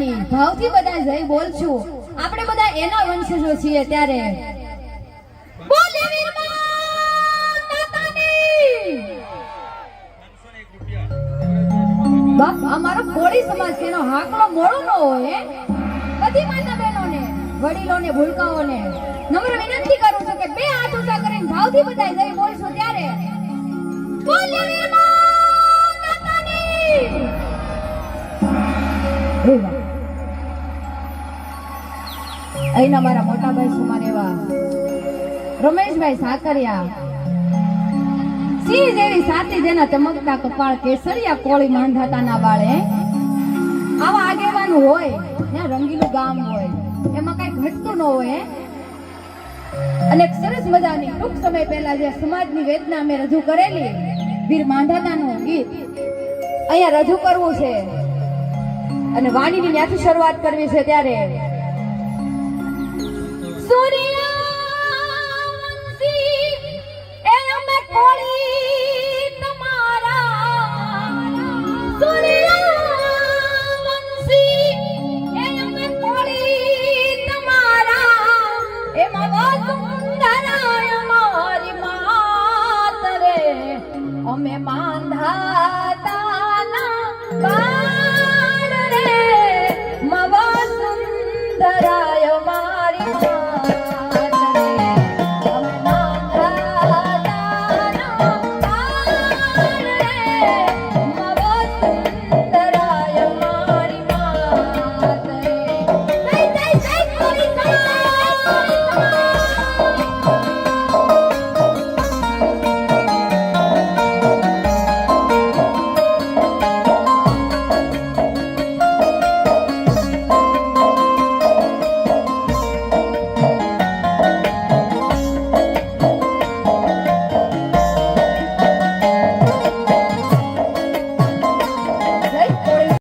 માતાની ભાવથી બધા જય બોલશું. આપણે બધા એના વંશજો છીએ ત્યારે બોલે વીર માતાની. બાપ અમારો કોળી સમાજ તેનો હાકલો મોળો ન હોય. બધી માતા બહેનોને, વડીલોને, ભૂલકાઓને નમ્ર વિનંતી કરું છું કે બે હાથ ઊંચા કરીને ભાવથી બધા જય બોલશું ત્યારે બોલે વીર માતાની. અહીંના મારા મોટા ભાઈ સુમાન એવા રમેશભાઈ સાકરિયા, સિંહ જેવી સાતી જેના ચમકતા કપાળ, કેસરિયા કોળી માંધાતાના વાળે. આવા આગેવાન હોય ત્યાં રંગીલું ગામ હોય, એમાં કઈ ઘટતું ન હોય. અને એક સરસ મજાની ટૂંક સમય પહેલા જે સમાજની વેદના અમે રજૂ કરેલી વીર માંધાતાનું ગીત અહીંયા રજૂ કરવું છે અને વાણીની ત્યાંથી શરૂઆત કરવી છે ત્યારે સૂર્યવંશી એ અમે કોળી